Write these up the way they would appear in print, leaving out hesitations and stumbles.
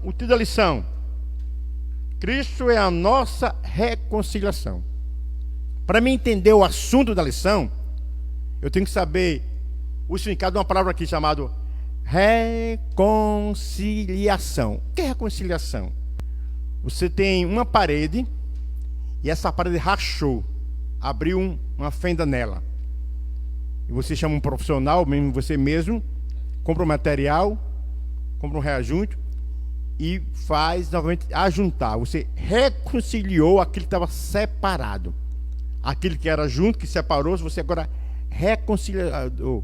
o título da lição: Cristo é a nossa reconciliação. Para mim entender o assunto da lição, eu tenho que saber o significado de uma palavra aqui chamada reconciliação. O que é reconciliação? Você tem uma parede e essa parede rachou, abriu uma fenda nela. E você chama um profissional, mesmo você mesmo, compra um material, compra um reajunte e faz novamente ajuntar. Você reconciliou aquilo que estava separado. Aquilo que era junto, que separou, você agora reconciliou.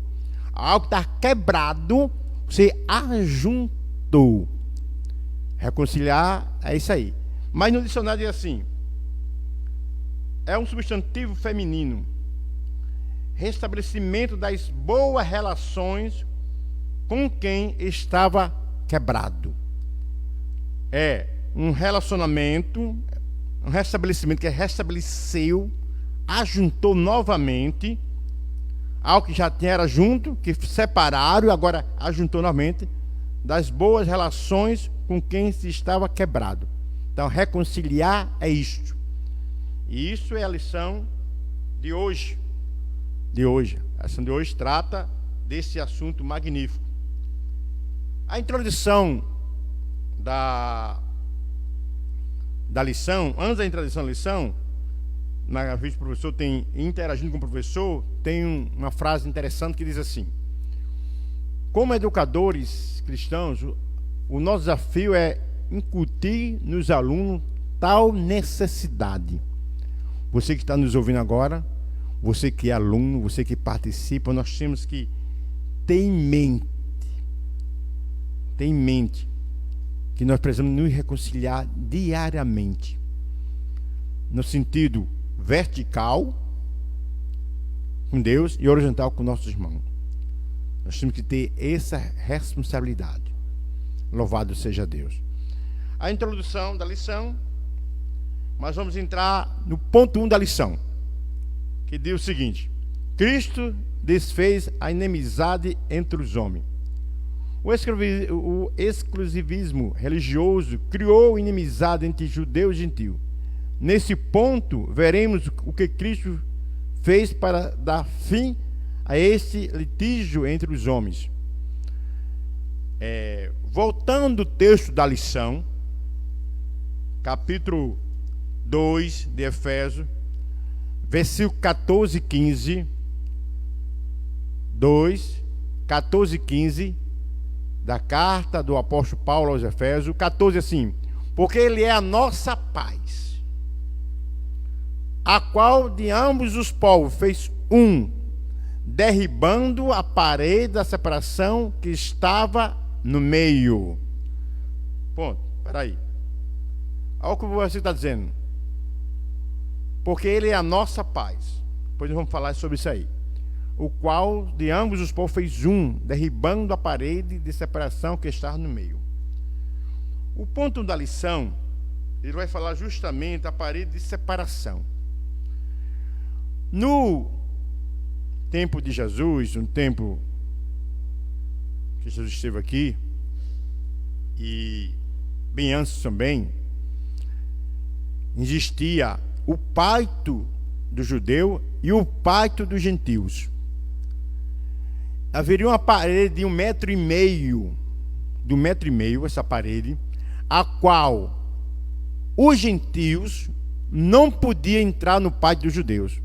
Algo que está quebrado, você ajuntou. Reconciliar é isso aí. Mas no dicionário diz assim: é um substantivo feminino, restabelecimento das boas relações com quem estava quebrado. É um relacionamento, um restabelecimento que restabeleceu, ajuntou novamente algo que já era junto, que separaram e agora ajuntou novamente, das boas relações com quem se estava quebrado. Então, reconciliar é isto. E isso é a lição de hoje. A lição de hoje trata desse assunto magnífico. A introdução da lição, antes da introdução da lição, na vez que o professor tem interagindo com o professor, tem uma frase interessante que diz assim: como educadores cristãos, o nosso desafio é incutir nos alunos tal necessidade. Você que está nos ouvindo agora, você que é aluno, você que participa, nós temos que ter em mente que nós precisamos nos reconciliar diariamente, no sentido vertical com Deus e horizontal com nossos irmãos. Nós temos que ter essa responsabilidade. Louvado seja Deus. A introdução da lição, mas vamos entrar no ponto 1 da lição, que diz o seguinte: Cristo desfez a inimizade entre os homens. O exclusivismo religioso criou inimizade entre judeu e gentil. Nesse ponto, veremos o que Cristo fez para dar fim a esse litígio entre os homens. Voltando ao texto da lição, capítulo 2 de Efésios, versículo 14 e 15, 2, 14 e 15, da carta do apóstolo Paulo aos Efésios, 14 assim: porque ele é a nossa paz, a qual de ambos os povos fez um, derribando a parede da separação que estava no meio. Ponto. Espera aí. Olha o que você está dizendo. Porque ele é a nossa paz. Depois nós vamos falar sobre isso aí. O qual de ambos os povos fez um, derribando a parede de separação que estava no meio. O ponto da lição, ele vai falar justamente a parede de separação. No tempo de Jesus, no tempo que Jesus esteve aqui, e bem antes também, existia o pacto do judeu e o pacto dos gentios. Haveria uma parede de 1,5 m, essa parede, a qual os gentios não podiam entrar no pacto dos judeus.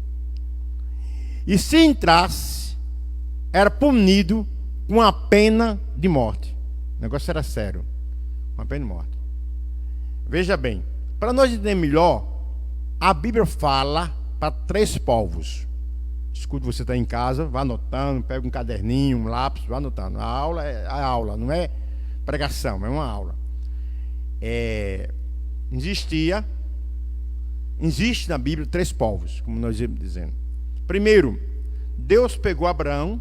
E se entrasse, era punido com a pena de morte. O negócio era sério, uma pena de morte. Veja bem, para nós entender melhor, a Bíblia fala para 3 povos. Escute, você está em casa, vá anotando, pega um caderninho, um lápis, vá anotando. A aula é a aula, não é pregação, é uma aula. Existe na Bíblia 3 povos, como nós estamos dizendo. Primeiro, Deus pegou Abraão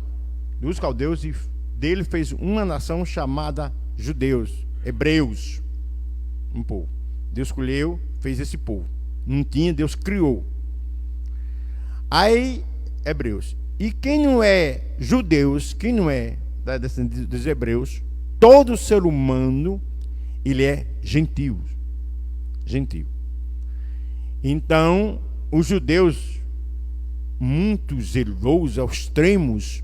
dos caldeus e dele fez uma nação chamada judeus, hebreus, um povo. Deus escolheu, fez esse povo. Não tinha, Deus criou. Aí, hebreus. E quem não é judeus, quem não é da descendência dos hebreus, todo ser humano, ele é gentio. Gentio. Então, os judeus, muito zelosos aos extremos,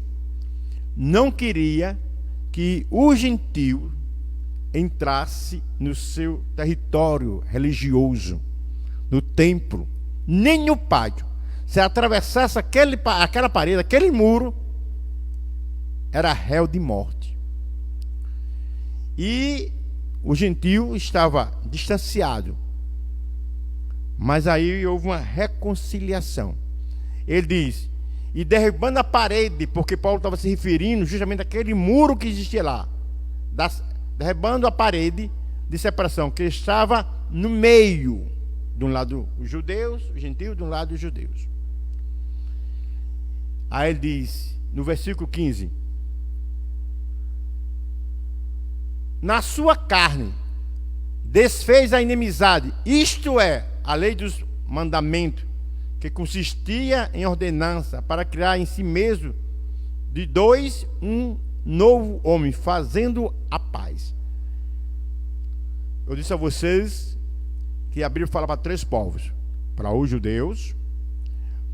não queria que o gentio entrasse no seu território religioso, no templo, nem no pátio. Se atravessasse aquela parede, aquele muro, era réu de morte. E o gentio estava distanciado. Mas aí houve uma reconciliação. Ele diz, e derribando a parede, porque Paulo estava se referindo justamente àquele muro que existia lá, derribando a parede de separação, que estava no meio, de um lado os judeus, os gentios, de um lado os judeus. Aí ele diz, no versículo 15, na sua carne desfez a inimizade, isto é, a lei dos mandamentos, que consistia em ordenança para criar em si mesmo de dois um novo homem, fazendo a paz. Eu disse a vocês que a Bíblia fala para três povos: para os judeus,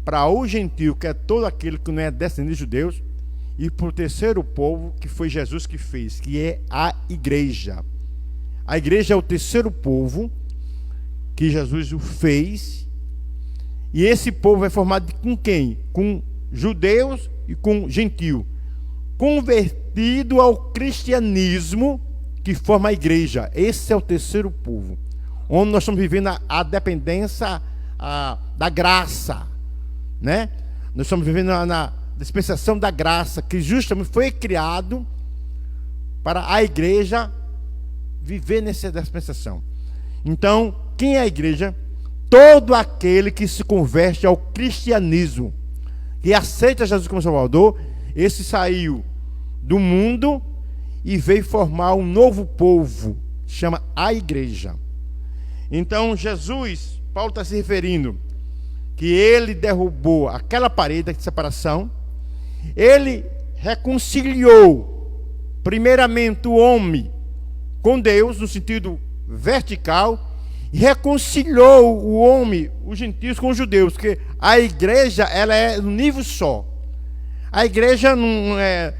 para o gentio, que é todo aquele que não é descendente de judeus, e para o terceiro povo, que foi Jesus que fez, que é a igreja. A igreja é o terceiro povo que Jesus o fez, e esse povo é formado com quem? Com judeus e com gentio, convertido ao cristianismo, que forma a igreja. Esse é o terceiro povo, onde nós estamos vivendo a dependência da graça, né? Nós estamos vivendo na dispensação da graça, que justamente foi criado para a igreja viver nessa dispensação. Então, quem é a igreja? Todo aquele que se converte ao cristianismo, que aceita Jesus como Salvador. Esse saiu do mundo e veio formar um novo povo, chama a igreja. Então Jesus, Paulo está se referindo que ele derrubou aquela parede de separação, ele reconciliou primeiramente o homem com Deus no sentido vertical, e reconciliou o homem, os gentios, com os judeus, porque a igreja, ela é um nível só. A igreja não é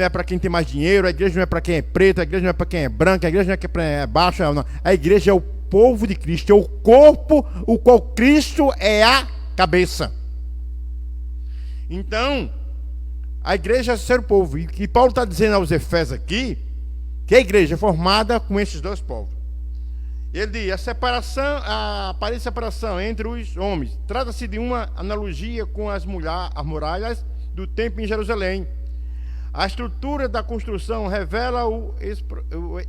para quem tem mais dinheiro, a igreja não é para quem é preto, a igreja não é para quem é branco, a igreja não é para quem é baixo, não. A igreja é o povo de Cristo, é o corpo, o qual Cristo é a cabeça. Então, a igreja é ser o povo, e Paulo está dizendo aos Efésios aqui, que a igreja é formada com esses dois povos. Ele diz, a parede de separação entre os homens, trata-se de uma analogia com as muralhas do templo em Jerusalém. A estrutura da construção revela o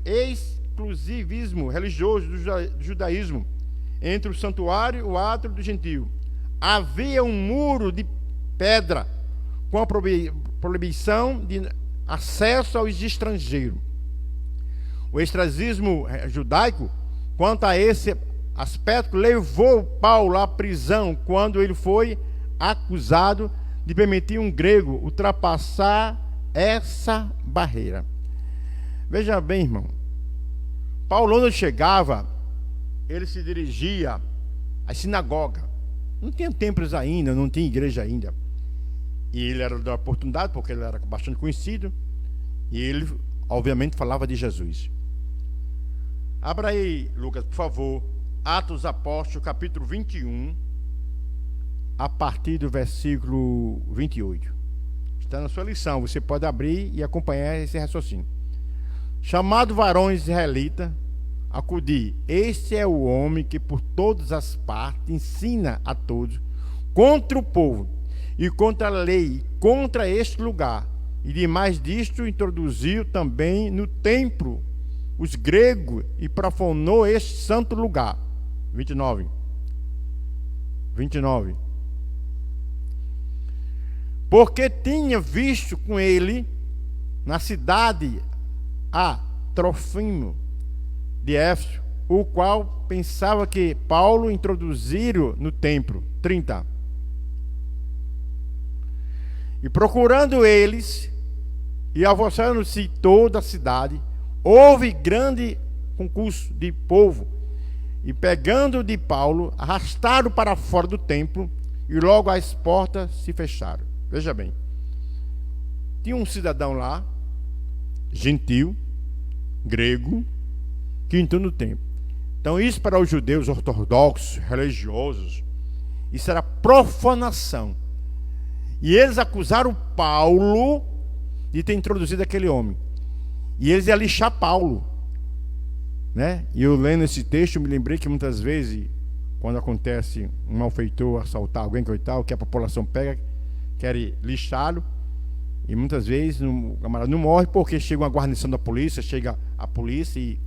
exclusivismo religioso do judaísmo entre o santuário e o átrio do gentio. Havia um muro de pedra com a proibição de acesso aos estrangeiros. O extrazismo judaico, quanto a esse aspecto, levou Paulo à prisão quando ele foi acusado de permitir um grego ultrapassar essa barreira. Veja bem, irmão, Paulo, onde chegava, ele se dirigia à sinagoga. Não tinha templos ainda, não tinha igreja ainda. E ele era da oportunidade, porque ele era bastante conhecido, e ele, obviamente, falava de Jesus. Abra aí, Lucas, por favor, Atos dos Apóstolos, capítulo 21, a partir do versículo 28. Está na sua lição, você pode abrir e acompanhar esse raciocínio. Chamado varões israelitas, acudi, este é o homem que por todas as partes ensina a todos contra o povo e contra a lei, contra este lugar. E demais disto introduziu também no templo os gregos e profanou este santo lugar. 29. Porque tinha visto com ele na cidade a Trofimo de Éfeso, o qual pensava que Paulo introduziram no templo. 30. E procurando eles, e alvoroçando-se toda a cidade, houve grande concurso de povo. E pegando de Paulo, arrastaram para fora do templo, e logo as portas se fecharam. Veja bem, tinha um cidadão lá, gentil, grego, que entrou no templo. Então isso para os judeus ortodoxos, religiosos, isso era profanação. E eles acusaram Paulo de ter introduzido aquele homem. E eles iam lixar Paulo, né? E eu lendo esse texto me lembrei que muitas vezes, quando acontece um malfeitor assaltar alguém que a população pega, quer lixá-lo, e muitas vezes o camarada não morre porque chega uma guarnição da polícia, chega a polícia e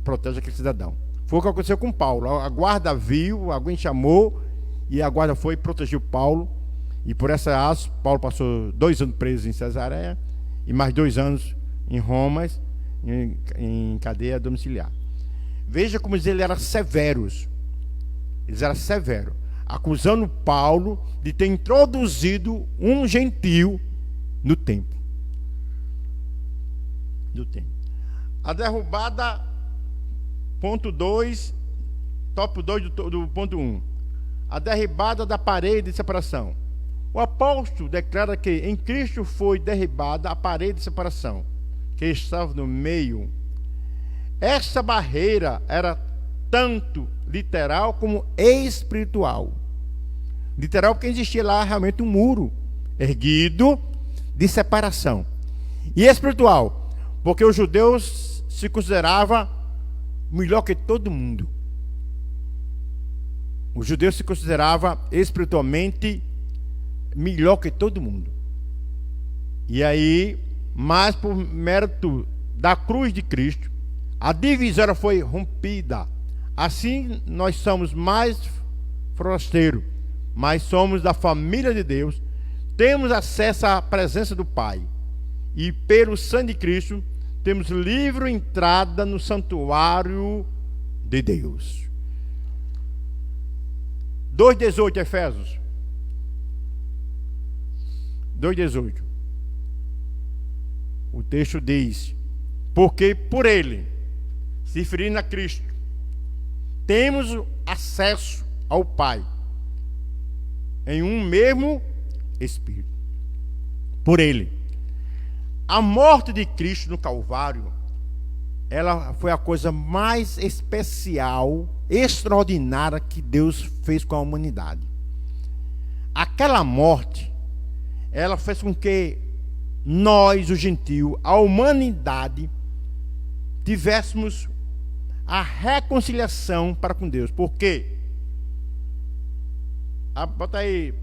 protege aquele cidadão. Foi o que aconteceu com Paulo. A guarda viu, alguém chamou, e a guarda foi e protegeu Paulo. E por essa aço, Paulo passou 2 anos preso em Cesareia e mais 2 anos em Roma, em cadeia domiciliar. Veja como eles eram severos. Eles eram severos, acusando Paulo de ter introduzido um gentil no templo. A derrubada, ponto 2, tópico 2 do ponto 1. A derribada da parede de separação. O apóstolo declara que em Cristo foi derribada a parede de separação que estava no meio. Essa barreira era tanto literal como espiritual. Literal porque existia lá realmente um muro erguido de separação. E espiritual, porque os judeus se consideravam melhor que todo mundo. Os judeus se consideravam espiritualmente melhor que todo mundo. E aí, mas por mérito da cruz de Cristo, a divisória foi rompida. Assim nós somos mais forasteiros, mas somos da família de Deus, temos acesso à presença do Pai, e pelo sangue de Cristo temos livre entrada no santuário de Deus. 2,18 Efésios 2,18. O texto diz: porque por ele, se referindo a Cristo, temos acesso ao Pai em um mesmo Espírito. Por ele. A morte de Cristo no Calvário, ela foi a coisa mais especial, extraordinária que Deus fez com a humanidade. Aquela morte, ela fez com que nós, os gentios, a humanidade, tivéssemos a reconciliação para com Deus. Por quê? Bota aí,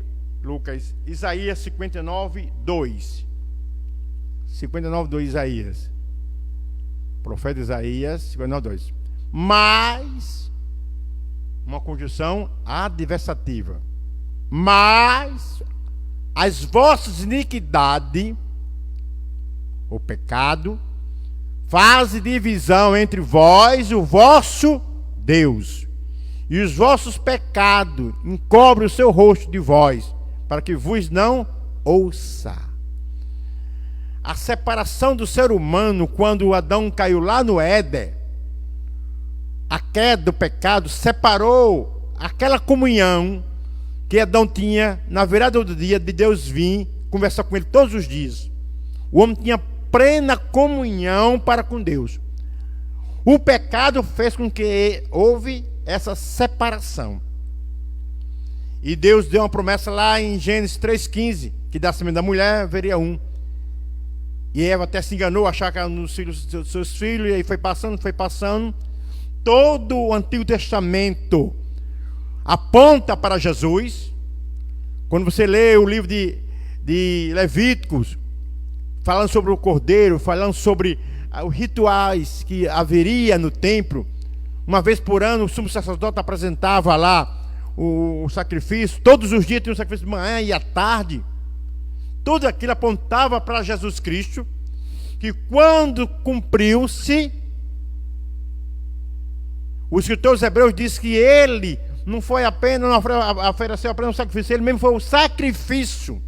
Lucas, Isaías 59, 2. 59, 2, Isaías. Profeta Isaías, 59, 2. Mas, uma conjunção adversativa. Mas as vossas iniquidades, o pecado, faz divisão entre vós e o vosso Deus, e os vossos pecados encobrem o seu rosto de vós, para que vos não ouça. A separação do ser humano, quando Adão caiu lá no Éden, a queda do pecado separou aquela comunhão que Adão tinha na virada do dia de Deus vir conversar com ele todos os dias. O homem tinha plena comunhão para com Deus. O pecado fez com que houve essa separação. E Deus deu uma promessa lá em Gênesis 3,15, que da semente da mulher haveria um. E Eva até se enganou, achar que era nos filhos dos seus filhos, e aí foi passando. Todo o Antigo Testamento aponta para Jesus. Quando você lê o livro de Levíticos, falando sobre o cordeiro, falando sobre os rituais que haveria no templo, uma vez por ano o sumo sacerdote apresentava lá o sacrifício, todos os dias tinha um sacrifício de manhã e à tarde. Tudo aquilo apontava para Jesus Cristo, que quando cumpriu-se, o escritor dos Hebreus diz que ele não foi apenas ofereceu apenas um sacrifício, ele mesmo foi o sacrifício,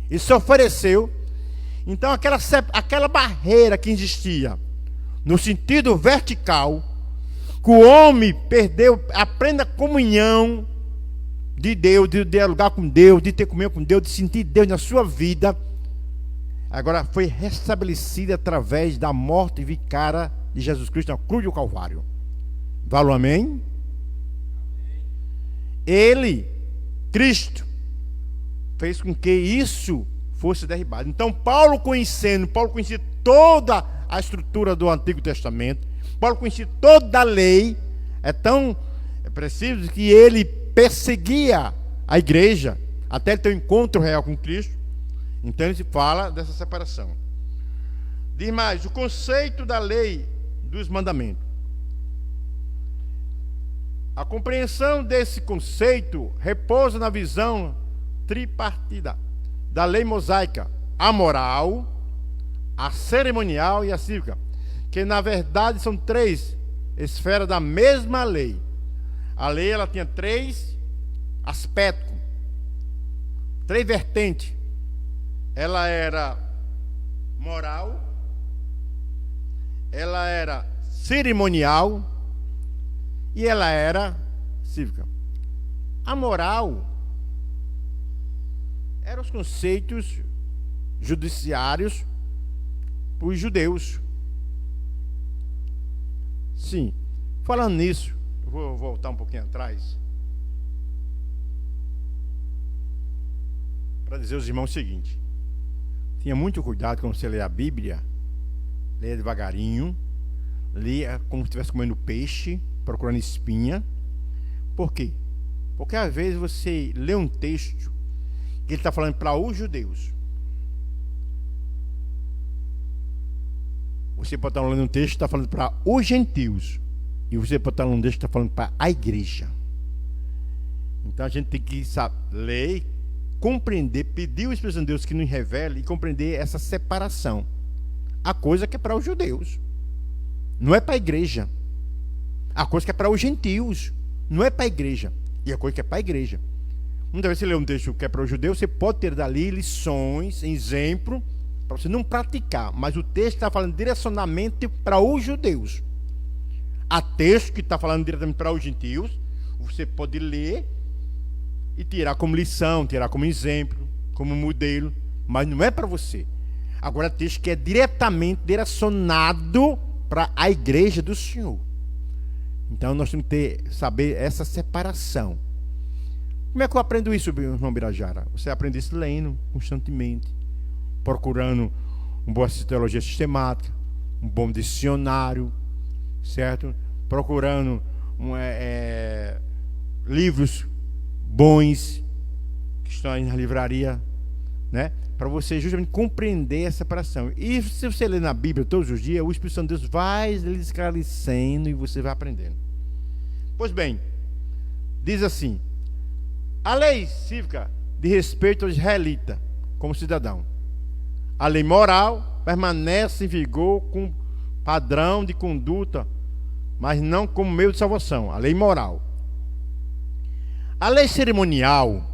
e se ofereceu. Então aquela barreira que existia, no sentido vertical, que o homem aprende a comunhão de Deus, de dialogar com Deus, de ter comunhão com Deus, de sentir Deus na sua vida, agora foi restabelecida através da morte vicária de Jesus Cristo na cruz do Calvário. Vale o amém? Ele, Cristo, fez com que isso fosse derribado. Então Paulo conhecia toda a estrutura do Antigo Testamento, Paulo conhecia toda a lei, é preciso que ele perseguia a igreja até ele ter um encontro real com Cristo. Então ele fala dessa separação. Diz mais, o conceito da lei dos mandamentos. A compreensão desse conceito repousa na visão tripartida da lei mosaica, a moral, a cerimonial e a cívica, que na verdade são três esferas da mesma lei. A lei ela tinha três aspectos, três vertentes. Ela era moral, ela era cerimonial e ela era cívica. A moral eram os conceitos judiciários para os judeus. Sim, falando nisso, eu vou voltar um pouquinho atrás para dizer aos irmãos o seguinte: tenha muito cuidado quando você lê a Bíblia, leia devagarinho, leia como se estivesse comendo peixe, procurando espinha. Por quê? Porque às vezes você lê um texto que ele está falando para os judeus. Você pode estar lendo um texto que está falando para os gentios. E você pode estar lendo um texto que está falando para a igreja. Então a gente tem que ler, compreender, pedir o Espírito de Deus que nos revele e compreender essa separação. A coisa que é para os judeus, não é para a igreja. A coisa que é para os gentios, não é para a igreja. E a coisa que é para a igreja. Muitas vezes você lê um texto que é para os judeus, você pode ter dali lições, exemplo, para você não praticar. Mas o texto está falando direcionamento para os judeus. Há texto que está falando diretamente para os gentios, você pode ler e tirar como lição, tirar como exemplo, como modelo, mas não é para você. Agora, texto que é diretamente direcionado para a igreja do Senhor. Então nós temos que saber essa separação. Como é que eu aprendo isso, irmão Birajara? Você aprende isso lendo constantemente, procurando uma boa teologia sistemática, um bom dicionário, certo? Procurando livros bons que estão aí na livraria, né? Para você justamente compreender essa separação. E se você ler na Bíblia todos os dias, o Espírito Santo de Deus vai lhe esclarecendo e você vai aprendendo. Pois bem, diz assim: a lei cívica de respeito ao israelita como cidadão. A lei moral permanece em vigor com padrão de conduta, mas não como meio de salvação. A lei moral. A lei cerimonial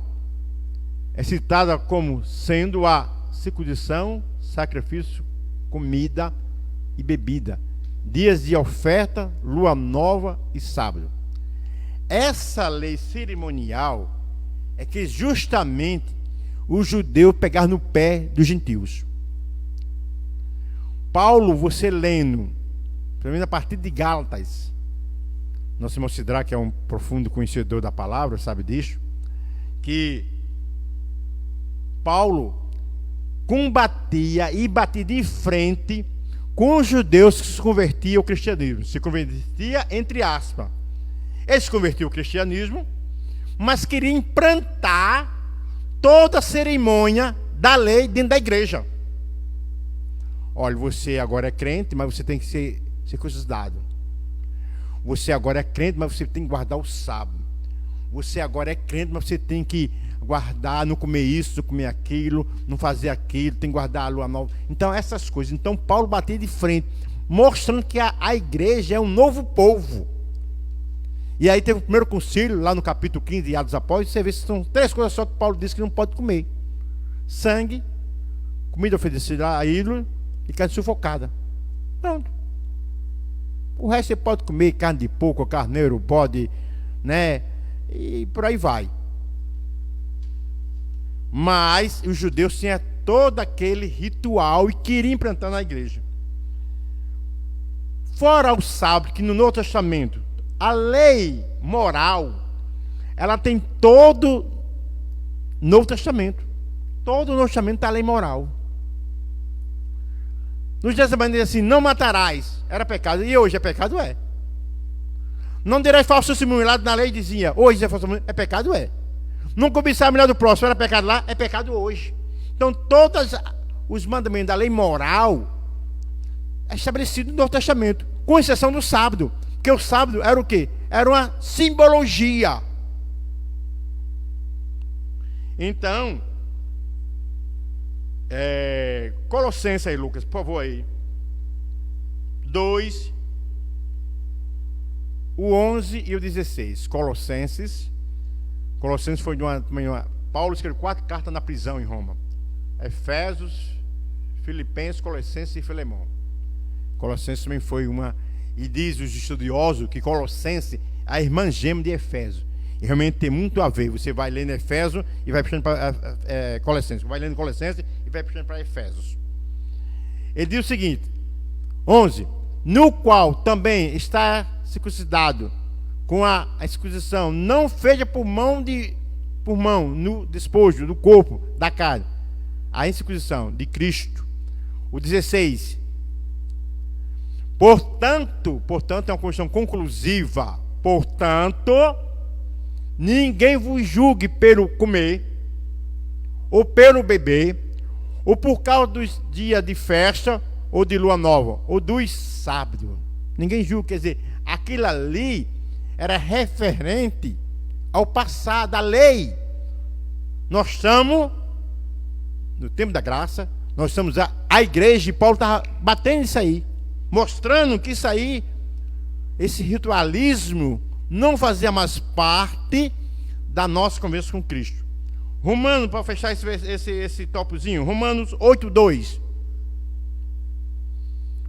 é citada como sendo a circuncisão, sacrifício, comida e bebida, dias de oferta, lua nova e sábado. Essa lei cerimonial é que justamente o judeu pegar no pé dos gentios. Paulo, você lendo, pelo menos a partir de Gálatas, nosso irmão Sidra, que é um profundo conhecedor da palavra, sabe disso, que Paulo combatia e batia de frente com os judeus que se convertiam ao cristianismo. Se convertia entre aspas. Ele se convertiu ao cristianismo, mas queria implantar toda a cerimônia da lei dentro da igreja. Olha, você agora é crente, mas você tem que ser circuncidado. Você agora é crente, mas você tem que guardar o sábado. Você agora é crente, mas você tem que guardar, não comer isso, não comer aquilo, não fazer aquilo, tem que guardar a lua nova. Então, essas coisas. Então, Paulo batia de frente, mostrando que a igreja é um novo povo. E aí teve o primeiro concílio, lá no capítulo 15 de Atos dos Apóstolos, você vê que são 3 coisas só que Paulo disse que não pode comer: sangue, comida oferecida a ídolo e carne sufocada. Pronto. O resto você pode comer carne de porco, carneiro, bode, né? E por aí vai. Mas os judeus tinham todo aquele ritual e queriam implantar na igreja. Fora o sábado, que no Novo Testamento, a lei moral, ela tem todo Novo Testamento. Todo o Novo Testamento está a lei moral. Nos dias da maneira assim, não matarás, era pecado. E hoje é pecado? É. Não dirás falso testemunho, lá na lei dizia, hoje é falso testemunho, é pecado? É. Não cobiçar a mulher do próximo, era pecado lá, é pecado hoje. Então todos os mandamentos da lei moral é estabelecido no Novo Testamento, com exceção do sábado, porque o sábado era o quê? Era uma simbologia. Então, Colossenses aí, Lucas, por favor aí, 2, o 11 e o 16. Colossenses foi de uma Paulo escreveu 4 cartas na prisão em Roma: Efésios, Filipenses, Colossenses e Filemão. Colossenses também foi uma, e diz os estudiosos que Colossenses é a irmã gêmea de Efésios, e realmente tem muito a ver. Você vai lendo Efésios e vai puxando para Colossenses, vai lendo Colossenses e vai puxando para Efésios. Ele diz o seguinte, 11: no qual também está circuncidado com a circuncisão não feita por mão no despojo do corpo, da carne, a incircuncisão de Cristo. O 16: portanto é uma questão conclusiva, portanto, ninguém vos julgue pelo comer, ou pelo beber, ou por causa dos dias de festa, ou de lua nova, ou dos sábados. Ninguém julga, quer dizer, aquilo ali era referente ao passado, à lei. Nós estamos no tempo da graça, nós estamos a igreja, e Paulo estava batendo isso aí, mostrando que isso aí, esse ritualismo, não fazia mais parte da nossa conversa com Cristo. Romanos, para fechar esse topozinho, Romanos 8:2.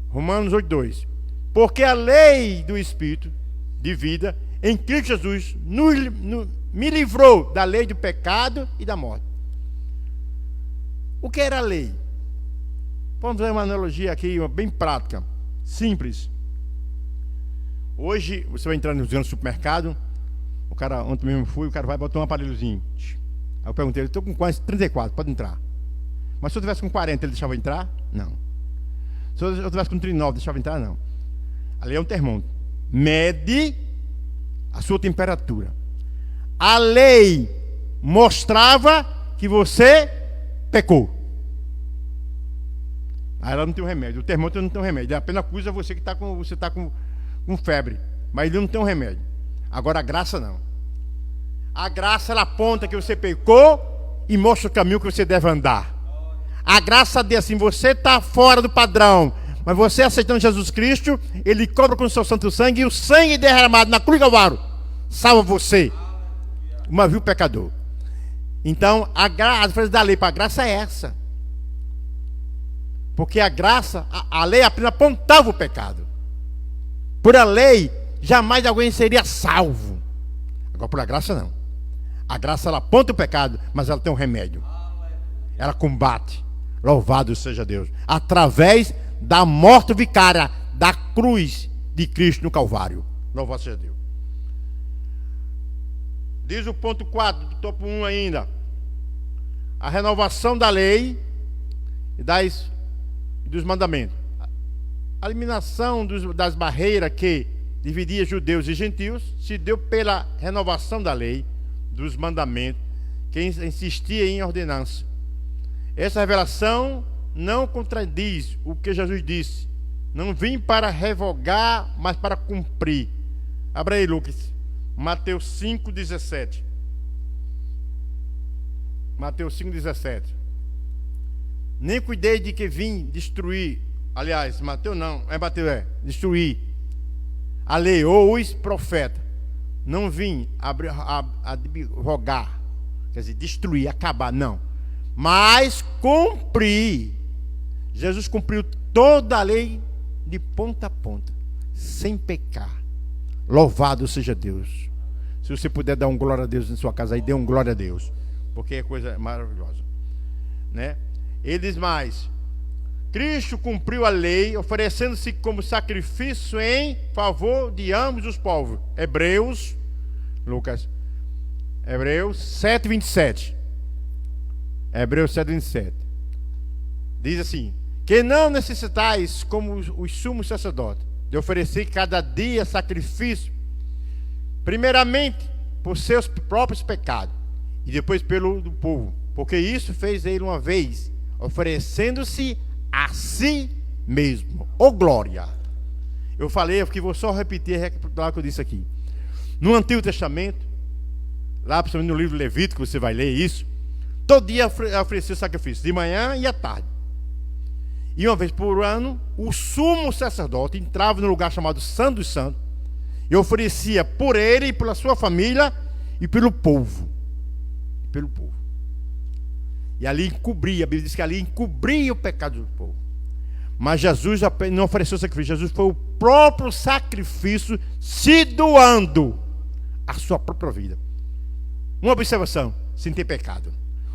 Romanos 8:2. Porque a lei do Espírito de vida em Cristo Jesus me livrou da lei do pecado e da morte. O que era a lei? Vamos fazer uma analogia aqui, bem prática, simples. Hoje, você vai entrar no supermercado, o cara, ontem mesmo fui, o cara vai botar um aparelhozinho. Aí eu perguntei, eu estou com quase 34, pode entrar. Mas se eu tivesse com 40, ele deixava entrar? Não. Se eu tivesse com 39, deixava entrar? Não. Ali é um termômetro. Mede a sua temperatura. A lei mostrava que você pecou. Aí ela não tem um remédio. O termômetro não tem um remédio. Ele apenas acusa você que você está com febre. Mas ele não tem um remédio. Agora a graça não. A graça ela aponta que você pecou e mostra o caminho que você deve andar. A graça diz assim, você está fora do padrão, mas você aceitando Jesus Cristo, Ele cobra com o seu santo sangue, e o sangue derramado na cruz do Calvário salva você, uma vil pecador. Então a diferença da lei para a graça é essa. Porque a graça, a lei apenas apontava o pecado. Por a lei, jamais alguém seria salvo. Agora por a graça não. A graça ela aponta o pecado, mas ela tem um remédio. Ela combate. Louvado seja Deus. Através da morte vicária da cruz de Cristo no Calvário. Louvado seja Deus. Diz o ponto 4 do topo 1 ainda. A renovação da lei e dos mandamentos. A eliminação das barreiras que dividia judeus e gentios se deu pela renovação da lei, dos mandamentos, que insistia em ordenança. Essa revelação não contradiz o que Jesus disse. Não vim para revogar, mas para cumprir. Abra aí, Lucas. Mateus 5:17. Mateus 5:17. Nem cuidei de que vim destruir. Aliás, Mateus não, destruir a lei ou os profetas. Não vim rogar, quer dizer, destruir, acabar, não. Mas cumprir. Jesus cumpriu toda a lei de ponta a ponta, sem pecar. Louvado seja Deus. Se você puder dar um glória a Deus em sua casa aí, dê um glória a Deus, porque é coisa maravilhosa, né? Ele diz mais: Cristo cumpriu a lei, oferecendo-se como sacrifício em favor de ambos os povos. Hebreus 7:27. Hebreus 7:27. Diz assim: que não necessitais, como os sumos sacerdotes, de oferecer cada dia sacrifício, primeiramente por seus próprios pecados, e depois pelo do povo, porque isso fez ele uma vez, oferecendo-se a si mesmo. Ô glória! Eu falei, porque vou só repetir o que eu disse aqui. No Antigo Testamento, lá principalmente no livro Levítico, você vai ler isso, todo dia oferecia sacrifício, de manhã e à tarde. E uma vez por ano, o sumo sacerdote entrava no lugar chamado Santo dos Santos e oferecia por ele e pela sua família e pelo povo. E ali encobria, a Bíblia diz que ali encobria o pecado do povo. Mas Jesus não ofereceu sacrifício, Jesus foi o próprio sacrifício, se doando a sua própria vida. Uma observação: sem ter pecado.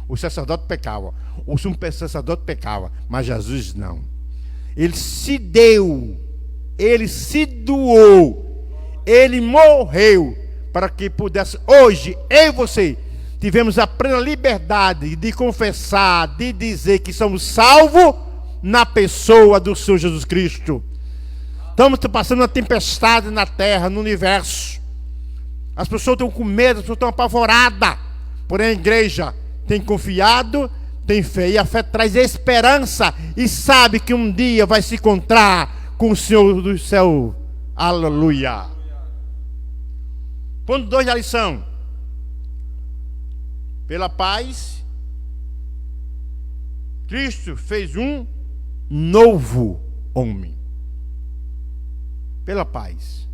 O sacerdote pecava, o sumo sacerdote pecava, mas Jesus não. Ele se deu, ele se doou, ele morreu para que pudesse, hoje, eu e você, tivemos a plena liberdade de confessar, de dizer que somos salvos na pessoa do Senhor Jesus Cristo. Estamos passando uma tempestade na terra, no universo. As pessoas estão com medo, as pessoas estão apavoradas. Porém a igreja tem confiado, tem fé, e a fé traz esperança, e sabe que um dia vai se encontrar com o Senhor do céu. Aleluia. Ponto 2 da lição: pela paz, Cristo fez um novo homem. Pela paz.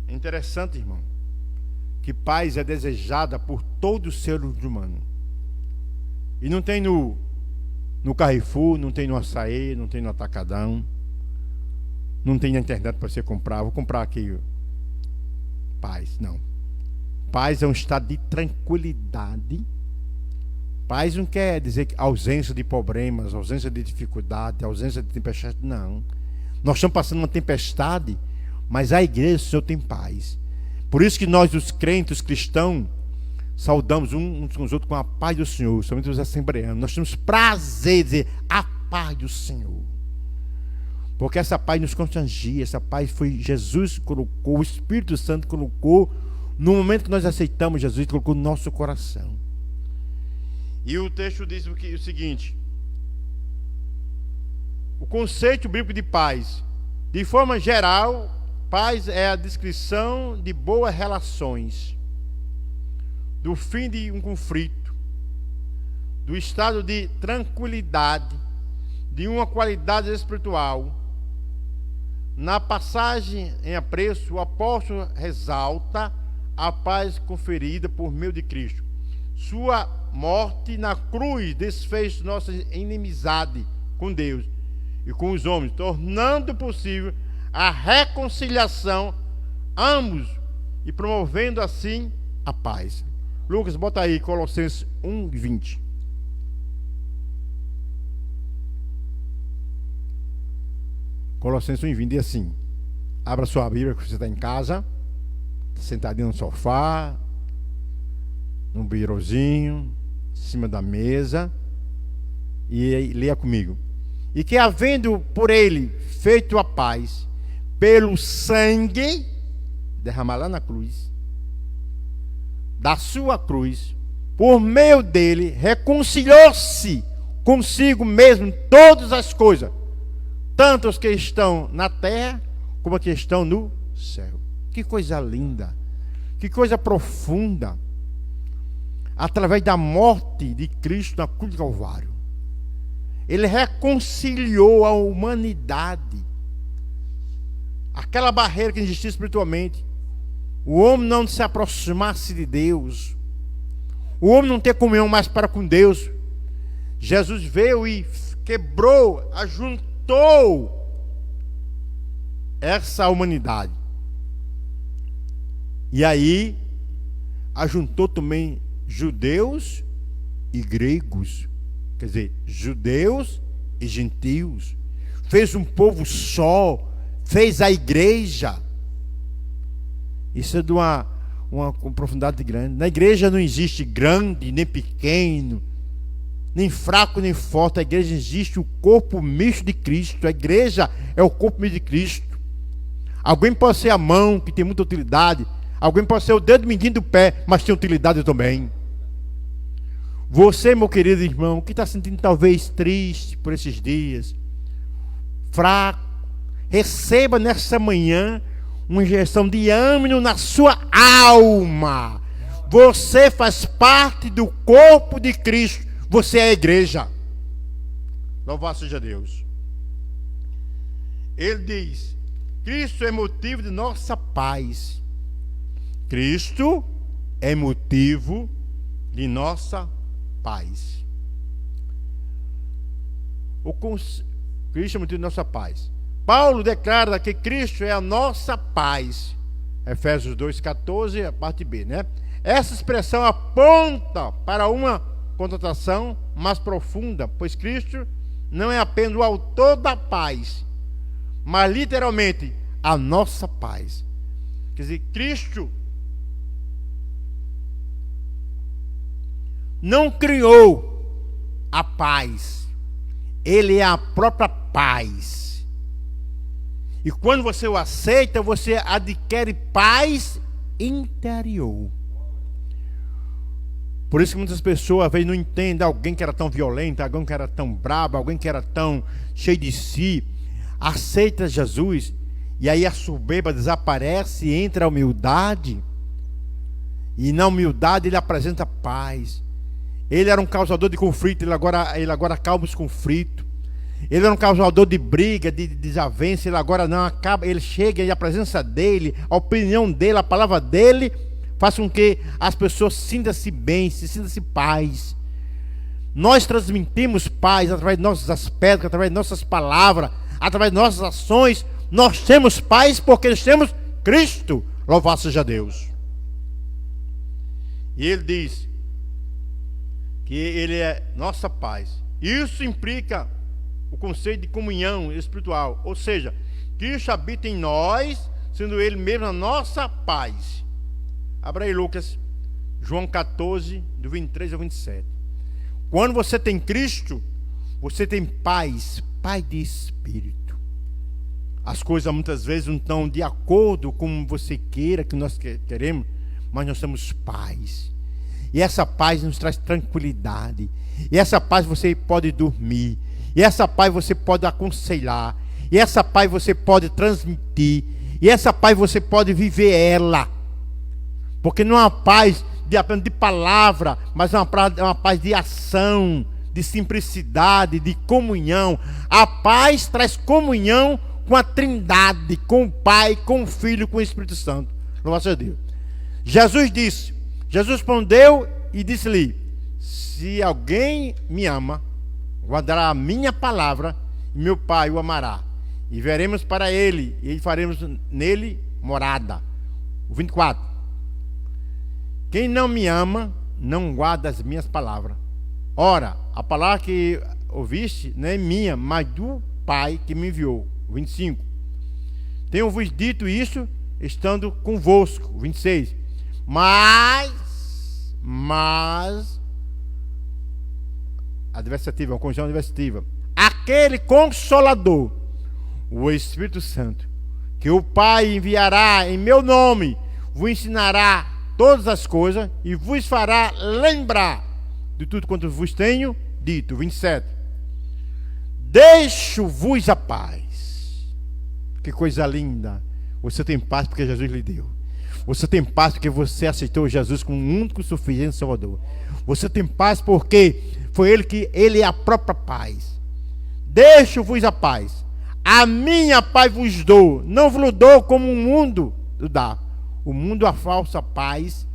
É interessante, irmão, que paz é desejada por todo ser humano. E não tem no Carrefour, não tem no Açaí, não tem no Atacadão, não tem na internet para você comprar. Vou comprar aqui paz. Não. Paz é um estado de tranquilidade. Paz não quer dizer ausência de problemas, ausência de dificuldade, ausência de tempestade. Não. Nós estamos passando uma tempestade, mas a igreja, o Senhor, tem paz. Por isso que nós, os crentes, os cristãos, saudamos uns com os outros com a paz do Senhor, somente os assembleanos. Nós temos prazer de dizer a paz do Senhor, porque essa paz nos constrangia. Essa paz foi Jesus que colocou, o Espírito Santo colocou no momento que nós aceitamos Jesus, colocou no nosso coração. E o texto diz o seguinte: o conceito bíblico de paz, de forma geral, paz é a descrição de boas relações, do fim de um conflito, do estado de tranquilidade, de uma qualidade espiritual. Na passagem em apreço, o apóstolo ressalta a paz conferida por meio de Cristo. Sua morte na cruz desfez nossa inimizade com Deus e com os homens, tornando possível a reconciliação, ambos, e promovendo assim a paz. Lucas, bota aí Colossenses 1:20. Colossenses 1:20 diz assim: abra sua Bíblia, que você está em casa, sentadinho no sofá, num birozinho, em cima da mesa, e leia comigo. E que, havendo por ele feito a paz, pelo sangue derramado lá na cruz, da sua cruz, por meio dele, reconciliou-se consigo mesmo todas as coisas, tanto os que estão na terra, como os que estão no céu. Que coisa linda, que coisa profunda. Através da morte de Cristo na cruz do Calvário, ele reconciliou a humanidade. Aquela barreira que existia espiritualmente, o homem não se aproximasse de Deus, o homem não ter comunhão mais para com Deus. Jesus veio e quebrou, ajuntou essa humanidade. E aí ajuntou também judeus e gregos, quer dizer, judeus e gentios. Fez um povo só, fez a igreja. Isso é de uma profundidade grande. Na igreja não existe grande nem pequeno, nem fraco nem forte. A igreja existe o corpo misto de Cristo. A igreja é o corpo misto de Cristo. Alguém pode ser a mão, que tem muita utilidade. Alguém pode ser o dedo mindinho do pé, mas tem utilidade também. Você, meu querido irmão, que está sentindo talvez triste por esses dias, fraco, receba nessa manhã uma injeção de ânimo na sua alma. Você faz parte do corpo de Cristo. Você é a igreja. Louvado seja Deus. Ele diz: Cristo é motivo de nossa paz. Cristo é motivo de nossa paz. Cristo é motivo de nossa paz. Paulo declara que Cristo é a nossa paz. Efésios 2,14, a parte B, né? Essa expressão aponta para uma conotação mais profunda, pois Cristo não é apenas o autor da paz, mas literalmente a nossa paz. Quer dizer, Cristo não criou a paz, Ele é a própria paz. E quando você o aceita, você adquire paz interior. Por isso que muitas pessoas às vezes não entendem alguém que era tão violento, alguém que era tão brabo, alguém que era tão cheio de si. Aceita Jesus e aí a soberba desaparece e entra a humildade. E na humildade ele apresenta paz. Ele era um causador de conflito, ele agora acalma os conflitos. Ele era um causador de briga, de desavença, ele agora não acaba, ele chega e a presença dele, a opinião dele, a palavra dele faz com que as pessoas sintam-se bem, sintam-se paz. Nós transmitimos paz através de nossos aspectos, através de nossas palavras, através de nossas ações. Nós temos paz porque nós temos Cristo. Louvado seja Deus. E ele diz que ele é nossa paz. Isso implica o conceito de comunhão espiritual, ou seja, Cristo habita em nós, sendo Ele mesmo a nossa paz. Abra aí Lucas, João 14, do 23 ao 27. Quando você tem Cristo, você tem paz, paz de espírito. As coisas muitas vezes não estão de acordo com você queira, que nós queremos, mas nós temos paz. E essa paz nos traz tranquilidade. E essa paz você pode dormir. E essa paz você pode aconselhar. E essa paz você pode transmitir. E essa paz você pode viver ela. Porque não é uma paz apenas de palavra, mas é uma paz de ação, de simplicidade, de comunhão. A paz traz comunhão com a Trindade, com o Pai, com o Filho, com o Espírito Santo. Louvado seja Deus. Jesus respondeu e disse-lhe: se alguém me ama, guardará a minha palavra, e meu Pai o amará. E veremos para ele, e faremos nele morada. O 24. Quem não me ama, não guarda as minhas palavras. Ora, a palavra que ouviste não é minha, mas do Pai que me enviou. O 25. Tenho-vos dito isso, estando convosco. O 26. Mas adversativa, uma conjunção adversativa. Aquele Consolador, o Espírito Santo, que o Pai enviará em meu nome, vos ensinará todas as coisas e vos fará lembrar de tudo quanto vos tenho dito. 27. Deixo-vos a paz. Que coisa linda. Você tem paz porque Jesus lhe deu. Você tem paz porque você aceitou Jesus como um único suficiente Salvador. Você tem paz porque foi Ele é a própria paz. Deixo-vos a paz. A minha paz vos dou. Não vos dou como o mundo dá. O mundo a falsa paz.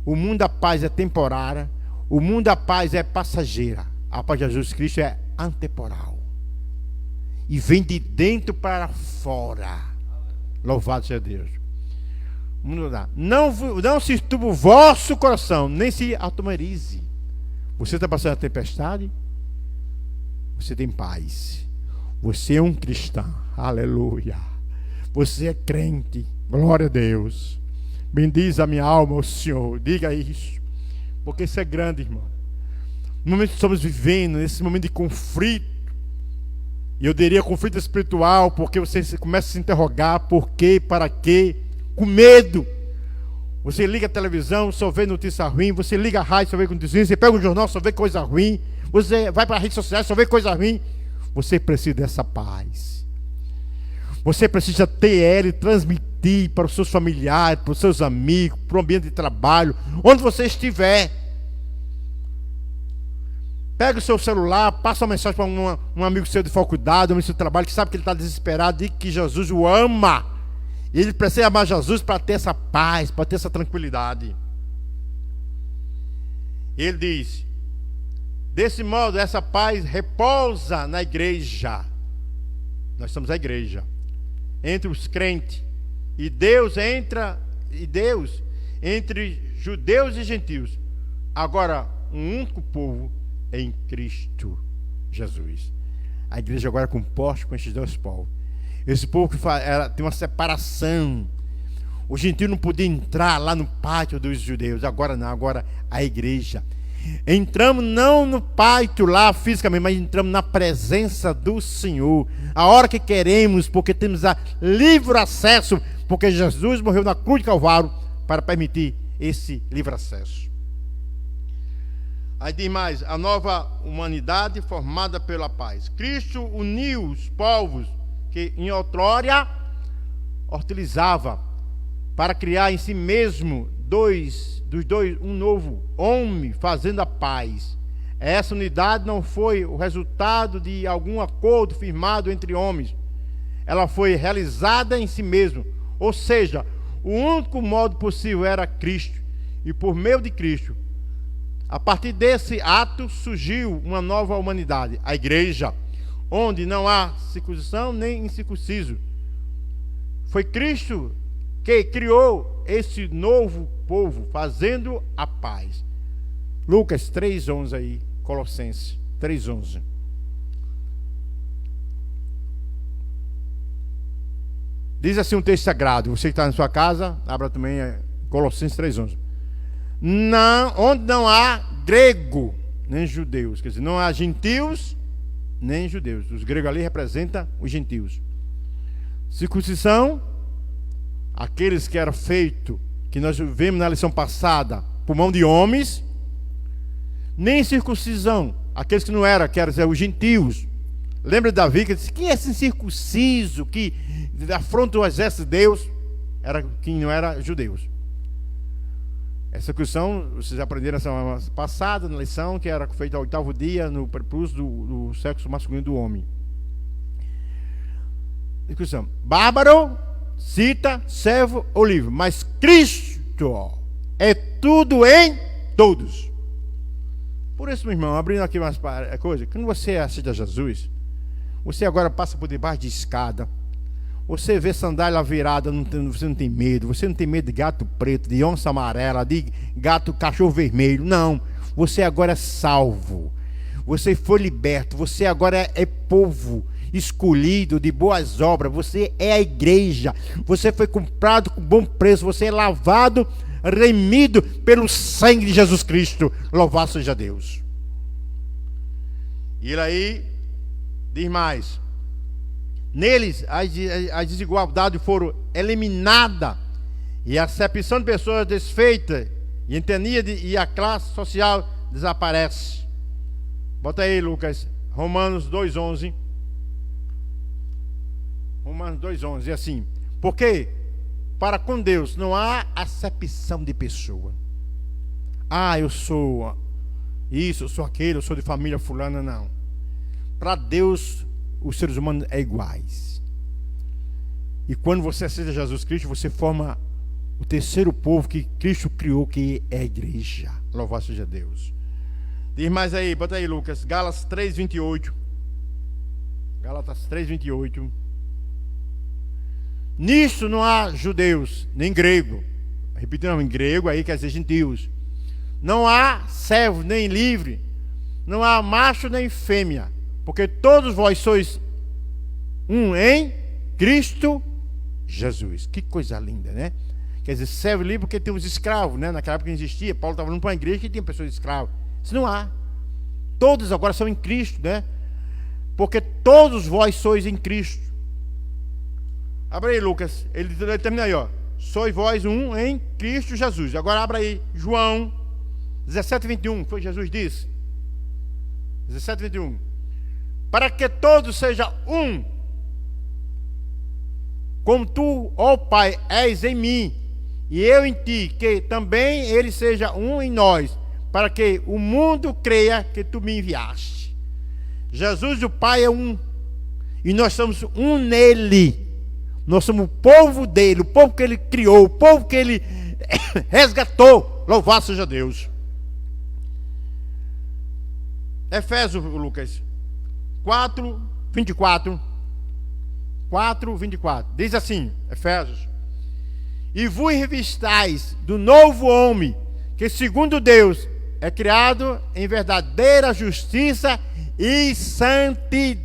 O mundo a paz é temporária. O mundo a paz é passageira. A paz de Jesus Cristo é antemporal. E vem de dentro para fora. Louvado seja Deus. Não se turbe o vosso coração, nem se atemorize. Você está passando a tempestade? Você tem paz. Você é um cristão. Aleluia. Você é crente. Glória a Deus. Bendiz a minha alma, o Senhor. Diga isso. Porque isso é grande, irmão. No momento que estamos vivendo, nesse momento de conflito, e eu diria conflito espiritual, porque você começa a se interrogar por quê, para quê, com medo. Você liga a televisão, só vê notícia ruim. Você liga a rádio, só vê notícia ruim. Você pega o jornal, só vê coisa ruim. Você vai para as redes sociais, só vê coisa ruim. Você precisa dessa paz. Você precisa ter ela e transmitir para os seus familiares, para os seus amigos, para o ambiente de trabalho, onde você estiver. Pega o seu celular, passa uma mensagem para um amigo seu de faculdade, um amigo seu de trabalho, que sabe que ele está desesperado e que Jesus o ama. E ele precisa amar Jesus para ter essa paz, para ter essa tranquilidade. Ele diz: desse modo, essa paz repousa na igreja. Nós somos a igreja. Entre os crentes. E Deus entre judeus e gentios. Agora, um único povo em Cristo Jesus. A igreja agora é composta com esses dois povos. Esse povo que tem uma separação. O gentio não podia entrar lá no pátio dos judeus. Agora não, agora a igreja. Entramos não no pátio lá fisicamente, mas entramos na presença do Senhor. A hora que queremos, porque temos livre acesso, porque Jesus morreu na cruz de Calvário para permitir esse livre acesso. Aí diz mais: a nova humanidade formada pela paz. Cristo uniu os povos que em outrora hostilizava para criar em si mesmo um novo homem, fazendo a paz. Essa unidade não foi o resultado de algum acordo firmado entre homens. Ela foi realizada em si mesmo. Ou seja, o único modo possível era Cristo. E por meio de Cristo, a partir desse ato, surgiu uma nova humanidade, a igreja, onde não há circuncisão nem incircunciso. Foi Cristo que criou esse novo povo, fazendo a paz. Lucas 3:11 aí, Colossenses 3:11. Diz assim um texto sagrado. Você que está na sua casa, abra também Colossenses 3:11. Onde não há grego nem judeus, quer dizer, não há gentios nem judeus. Os gregos ali representam os gentios. Circuncisão, aqueles que eram feitos, que nós vimos na lição passada, por mão de homens. Nem circuncisão, aqueles que não eram, quer dizer, os gentios. Lembra de Davi que disse: quem é esse incircunciso que afronta o exército de Deus? Era quem não era judeus. Essa circuncisão, vocês aprenderam essa semana passada na lição, que era feita ao 8º dia no prepúcio do sexo masculino do homem. Circuncisão: bárbaro, cita, servo ou livre, mas Cristo é tudo em todos. Por isso, meu irmão, abrindo aqui umas coisas, quando você aceita Jesus, você agora passa por debaixo de escada, você vê sandália virada, você não tem medo. Você não tem medo de gato preto, de onça amarela, de gato cachorro vermelho. Não, você agora é salvo. Você foi liberto. Você agora é povo escolhido de boas obras. Você é a igreja. Você foi comprado com bom preço. Você é lavado, remido pelo sangue de Jesus Cristo. Louvado seja Deus. E ele aí diz mais: neles as desigualdades foram eliminadas e a acepção de pessoas desfeita e entenia e a classe social desaparece. Bota aí, Lucas, Romanos 2:11. Romanos 2:11, é assim: porque para com Deus não há acepção de pessoa. Eu sou isso, eu sou aquele, eu sou de família fulana. Não. Para Deus, os seres humanos são iguais. E quando você aceita Jesus Cristo, você forma o terceiro povo que Cristo criou, que é a igreja. Louvado seja Deus. Diz mais aí, bota aí, Lucas, Gálatas 3:28. Gálatas 3:28. Nisto não há judeus, nem grego. Repetindo, em grego aí quer dizer gentios. Não há servo, nem livre. Não há macho, nem fêmea. Porque todos vós sois um em Cristo Jesus. Que coisa linda, né? Quer dizer, servo e livre porque tem os escravos, né? Naquela época não existia. Paulo estava falando para uma igreja que tinha pessoas escravas. Isso não há. Todos agora são em Cristo, né? Porque todos vós sois em Cristo. Abra aí, Lucas. Ele termina aí, ó. Sois vós um em Cristo Jesus. Agora abra aí, João 17:21. Foi Jesus disse. 17:21. Para que todos sejam um, como tu, ó Pai, és em mim, e eu em ti, que também ele seja um em nós, para que o mundo creia que tu me enviaste. Jesus e o Pai é um, e nós somos um nele. Nós somos o povo dele, o povo que ele criou, o povo que ele resgatou. Louvado seja Deus. Efésios, Lucas 4:24. 4:24. Diz assim, Efésios: e vos revistais do novo homem, que segundo Deus é criado em verdadeira justiça e santidade.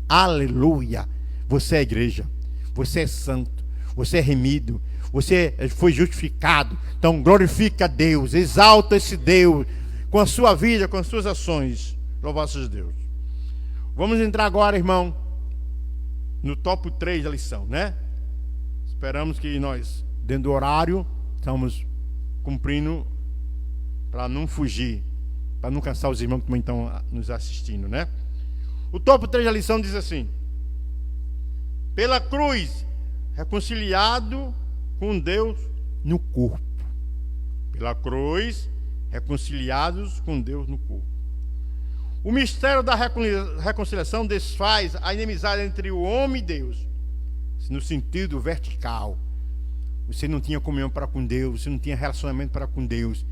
Aleluia. Você é igreja, você é santo, você é remido, você foi justificado. Então glorifica a Deus, exalta esse Deus com a sua vida, com as suas ações. Louvado seja Deus. Vamos entrar agora, irmão, no tópico 3 da lição, né? Esperamos que nós, dentro do horário, estamos cumprindo para não fugir, para não cansar os irmãos que também estão nos assistindo, né? O tópico 3 da lição diz assim: pela cruz, reconciliado com Deus no corpo. Pela cruz, reconciliados com Deus no corpo. O mistério da reconciliação desfaz a inimizade entre o homem e Deus, no sentido vertical. Você não tinha comunhão para com Deus, você não tinha relacionamento para com Deus.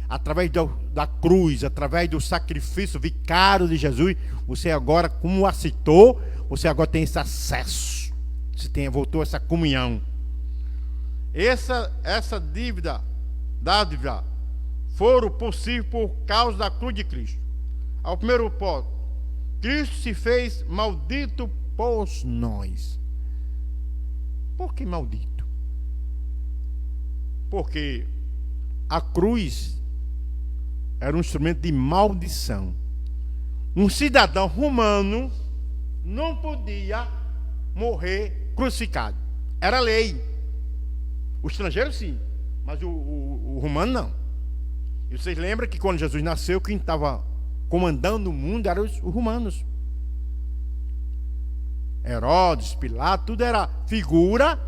Através da cruz, através do sacrifício vicário de Jesus, você agora, como aceitou, você agora tem esse acesso. Você voltou essa comunhão. Essa dádiva foram possível por causa da cruz de Cristo. Ao primeiro ponto, Cristo se fez maldito por nós. Por que maldito? Porque a cruz era um instrumento de maldição. Um cidadão romano não podia morrer crucificado. Era lei. O estrangeiro sim, mas o romano não. E vocês lembram que quando Jesus nasceu, quem estava comandando o mundo eram os romanos. Herodes, Pilatos, tudo era figura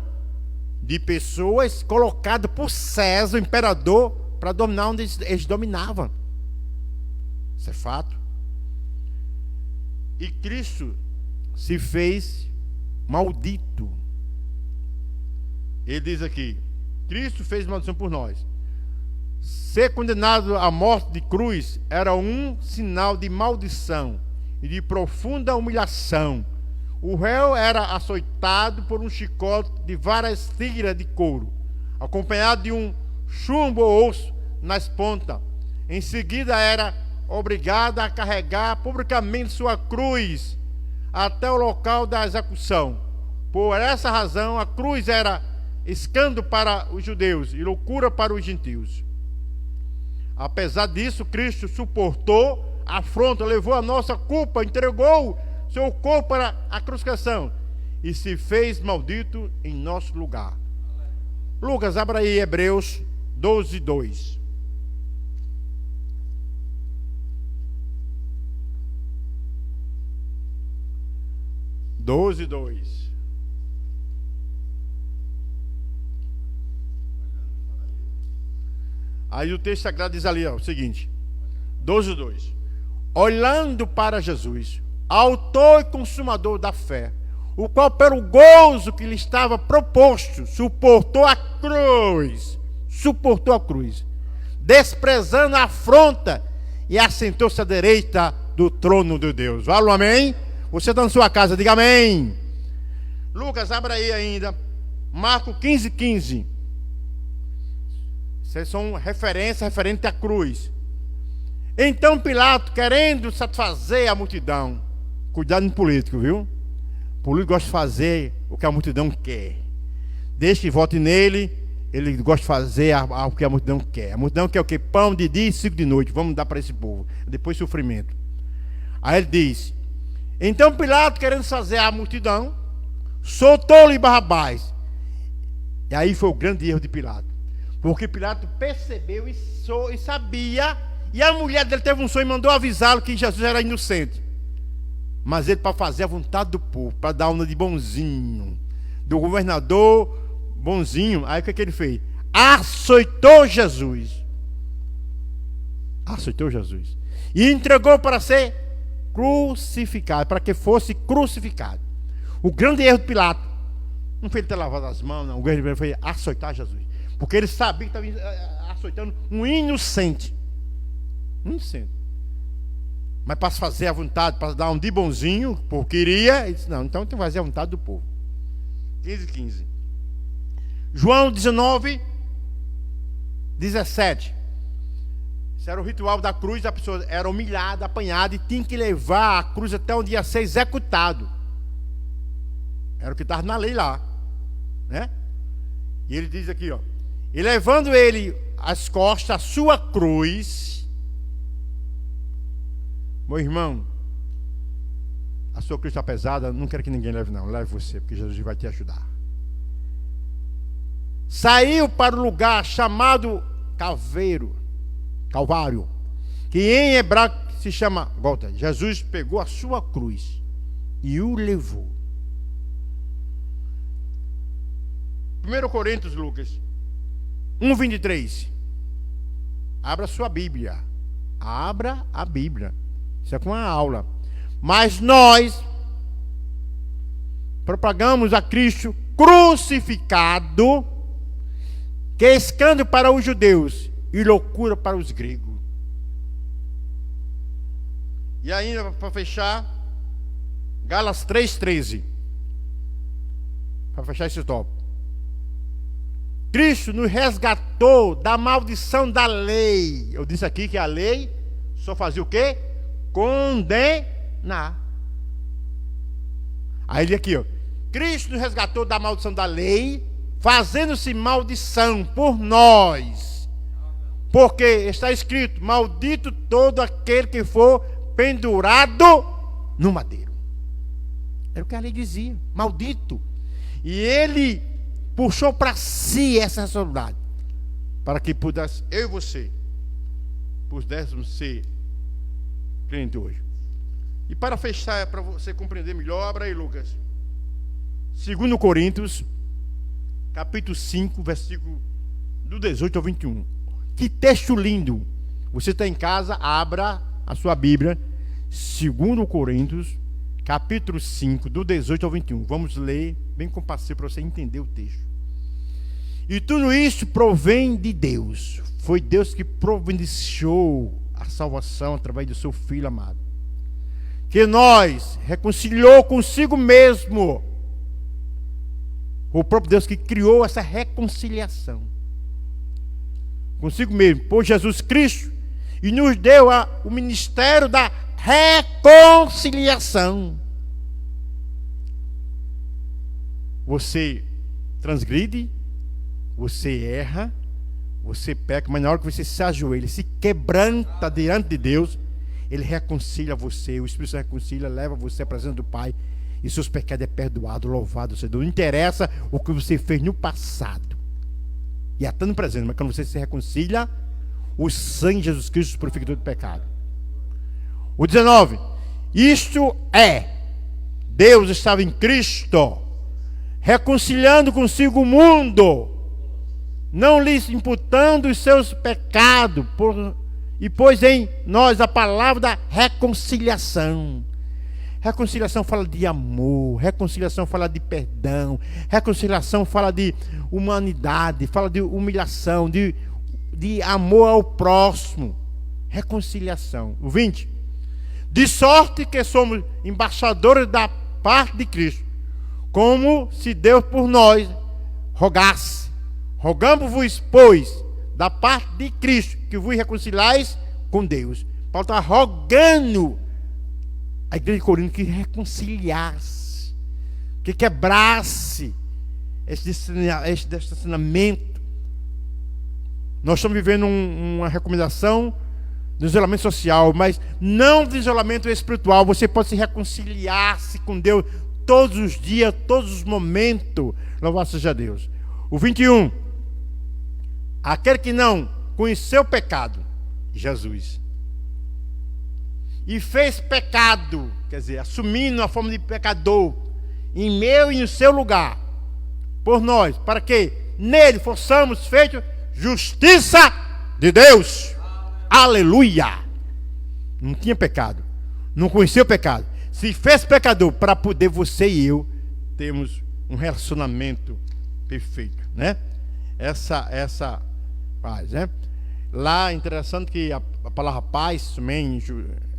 de pessoas colocadas por César, o imperador, para dominar onde eles dominavam. Isso é fato. E Cristo se fez maldito. Ele diz aqui: Cristo fez maldição por nós. Ser condenado à morte de cruz era um sinal de maldição e de profunda humilhação. O réu era açoitado por um chicote de várias tiras de couro, acompanhado de um chumbo ou osso nas pontas. Em seguida era obrigado a carregar publicamente sua cruz até o local da execução. Por essa razão, a cruz era escândalo para os judeus e loucura para os gentios. Apesar disso, Cristo suportou a afronta, levou a nossa culpa, entregou seu corpo para a crucificação e se fez maldito em nosso lugar. Lucas, abra aí Hebreus 12:2. Aí o texto sagrado diz ali, ó, o seguinte: 12:2. Olhando para Jesus, autor e consumador da fé, o qual pelo gozo que lhe estava proposto, suportou a cruz, desprezando a afronta, e assentou-se à direita do trono de Deus. Fala um amém? Você está na sua casa, diga amém. Lucas, abra aí ainda. Marcos 15:15. Essas são referências referentes à cruz. Então Pilato, querendo satisfazer a multidão, cuidado no político, viu? O político gosta de fazer o que a multidão quer. Desde que vote nele, ele gosta de fazer o que a multidão quer. A multidão quer o quê? Pão de dia e 5 de noite. Vamos dar para esse povo. Depois sofrimento. Aí ele diz: então Pilato, querendo fazer a multidão, soltou-lhe Barrabás. E aí foi o grande erro de Pilato. Porque Pilato percebeu e sabia. E a mulher dele teve um sonho e mandou avisá-lo que Jesus era inocente. Mas ele, para fazer a vontade do povo, para dar uma de bonzinho, do governador bonzinho, aí o que ele fez? Açoitou Jesus. Açoitou Jesus. E entregou para ser crucificado, para que fosse crucificado. O grande erro de Pilato não foi ele ter lavado as mãos, não. O grande erro foi açoitar Jesus. Porque ele sabia que estava açoitando um inocente. Inocente. Mas para fazer a vontade, para dar um de bonzinho, porque queria, ele disse: não, então tem que fazer a vontade do povo. 15:15. João 19:17. Isso era o ritual da cruz. A pessoa era humilhada, apanhada e tinha que levar a cruz até onde ia ser executado. Era o que estava na lei lá, né? E ele diz aqui, ó: e levando ele às costas a sua cruz. Meu irmão, a sua cruz está pesada, não quero que ninguém leve, não. Leve você, porque Jesus vai te ajudar. Saiu para o lugar chamado Calvário, que em hebraico se chama Gólgota. Jesus pegou a sua cruz e o levou. 1 Coríntios, Lucas 1:23. Abra sua Bíblia. Abra a Bíblia. Isso é com uma aula. Mas nós propagamos a Cristo crucificado, que é escândalo para os judeus e loucura para os gregos. E ainda para fechar, Gálatas 3:13. Para fechar esse tópico. Cristo nos resgatou da maldição da lei. Eu disse aqui que a lei só fazia o quê? Condenar. Aí ele aqui, ó: Cristo nos resgatou da maldição da lei, fazendo-se maldição por nós. Porque está escrito: maldito todo aquele que for pendurado no madeiro. Era o que a lei dizia, maldito. E ele puxou para si essa responsabilidade, para que pudesse, eu e você, pudéssemos ser crente hoje. E para fechar, para você compreender melhor, abra aí Lucas 2 Coríntios capítulo 5, versículo do 18 ao 21. Que texto lindo. Você está em casa, abra a sua Bíblia, 2 Coríntios capítulo 5, do 18 ao 21. Vamos ler bem com paciência para você entender o texto. E tudo isso provém de Deus. Foi Deus que providenciou a salvação através do seu Filho amado, que nós reconciliou consigo mesmo. O próprio Deus que criou essa reconciliação consigo mesmo, por Jesus Cristo, e nos deu o ministério da reconciliação. Você transgride, você erra, você peca, mas na hora que você se ajoelha, se quebranta diante de Deus, Ele reconcilia você, o Espírito Santo reconcilia, leva você à presença do Pai, e seus pecados é perdoado, louvado seja Deus. Não interessa o que você fez no passado, e até no presente, mas quando você se reconcilia, o sangue de Jesus Cristo purifica todo pecado. O 19: isto é, Deus estava em Cristo, reconciliando consigo o mundo, não lhes imputando os seus pecados, e pôs em nós a palavra da reconciliação. Reconciliação fala de amor, reconciliação fala de perdão, reconciliação fala de humanidade, fala de humilhação, de amor ao próximo. Reconciliação. O 20: de sorte que somos embaixadores da parte de Cristo, como se Deus por nós rogasse. Rogamos-vos, pois, da parte de Cristo, que vos reconciliais com Deus. Paulo está rogando a igreja de Corinto que reconciliasse, que quebrasse esse distanciamento. Nós estamos vivendo uma recomendação do isolamento social, mas não do isolamento espiritual. Você pode se reconciliar-se com Deus todos os dias, todos os momentos. Louvado seja Deus. O 21. Aquele que não conheceu o pecado, Jesus, e fez pecado, quer dizer, assumindo a forma de pecador, em meu e no seu lugar, por nós, para que nele fossemos feitos justiça de Deus. Aleluia! Não tinha pecado, não conhecia o pecado, se fez pecador para poder você e eu termos um relacionamento perfeito, né? Essa paz, né? Lá é interessante que a palavra paz também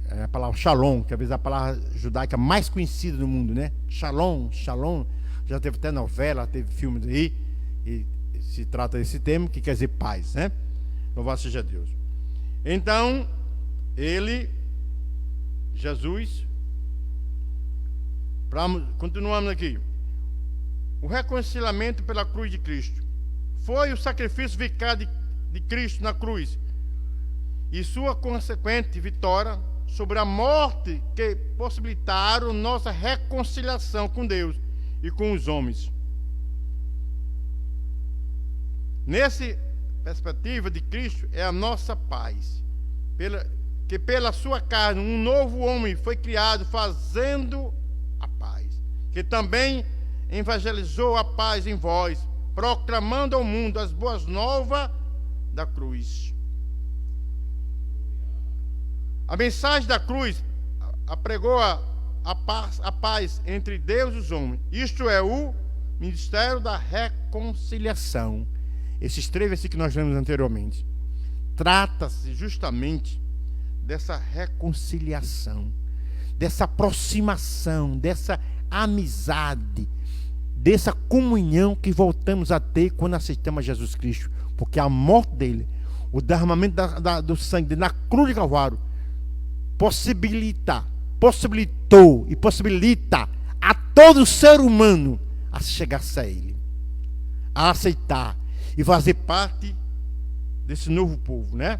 é a palavra shalom, que às vezes é a palavra judaica mais conhecida do mundo, né? Shalom, shalom, já teve até novela, teve filmes aí, e se trata desse termo que quer dizer paz, né? Louvado seja Deus. Então, Jesus, continuamos aqui. O reconciliamento pela cruz de Cristo foi o sacrifício vicário de Cristo na cruz e sua consequente vitória sobre a morte que possibilitaram nossa reconciliação com Deus e com os homens. Nessa perspectiva de Cristo é a nossa paz, que pela sua carne um novo homem foi criado fazendo a paz, que também evangelizou a paz em vós, proclamando ao mundo as boas novas da cruz. A mensagem da cruz apregou a paz entre Deus e os homens. Isto é o ministério da reconciliação. Esses 3 versículos que nós lemos anteriormente. Trata-se justamente dessa reconciliação, dessa aproximação, dessa amizade, dessa comunhão que voltamos a ter quando aceitamos a Jesus Cristo. Porque a morte dele, o derramamento do sangue dele na cruz de Calvário, possibilitou e possibilita a todo ser humano a chegar-se a ele, a aceitar e fazer parte desse novo povo, né?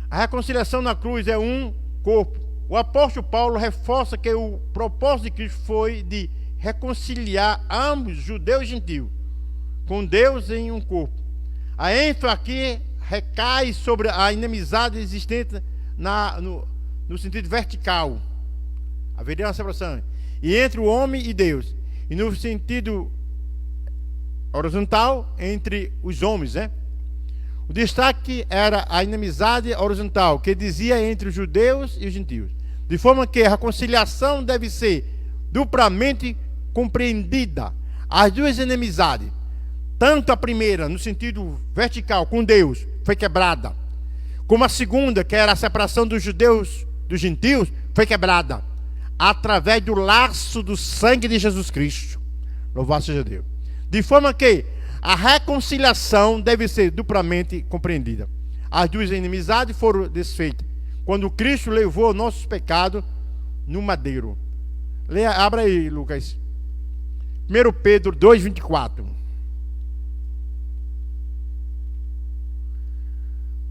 A reconciliação na cruz é um corpo. O apóstolo Paulo reforça que o propósito de Cristo foi de reconciliar ambos, judeu e gentio, com Deus em um corpo. A ênfase aqui recai sobre a inimizade existente no sentido vertical, haveria uma separação, e entre o homem e Deus, e no sentido horizontal, entre os homens, né? O destaque era a inimizade horizontal, que dizia entre os judeus e os gentios, de forma que a reconciliação deve ser duplamente compreendida. As duas inimizades, tanto a primeira no sentido vertical com Deus, foi quebrada, como a segunda, que era a separação dos judeus dos gentios, foi quebrada através do laço do sangue de Jesus Cristo. Louvado seja Deus. De forma que a reconciliação deve ser duplamente compreendida. As duas inimizades foram desfeitas quando Cristo levou nossos pecados no madeiro. Abra aí, Lucas. 1 Pedro 2,24.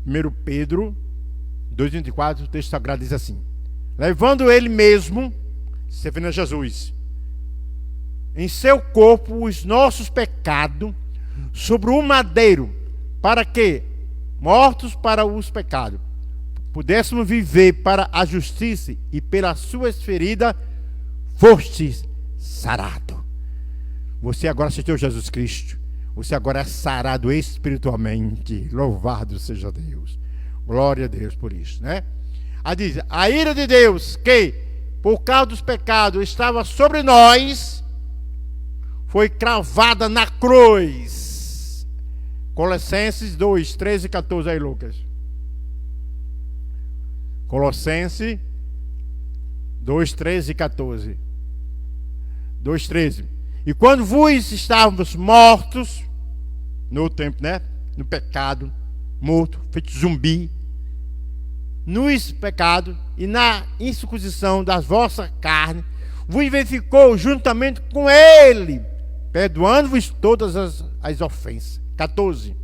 1 Pedro 2,24, o texto sagrado diz assim: levando ele mesmo, se referindo a Jesus, em seu corpo os nossos pecados sobre o madeiro, para que, mortos para os pecados, pudéssemos viver para a justiça, e pelas suas feridas fostes sarado. Você agora aceitou Jesus Cristo. Você agora é sarado espiritualmente. Louvado seja Deus. Glória a Deus por isso, né? Aí diz: a ira de Deus, que por causa dos pecados estava sobre nós, foi cravada na cruz. Colossenses 2, 13 e 14 aí, Lucas. Colossenses 2, 13 e 14. 2,13. E quando vos estávamos mortos, no tempo, né? No pecado, morto, feito zumbi, nos pecados e na incircuncisão das vossas carnes, vos vivificou juntamente com ele, perdoando-vos todas as ofensas. 14.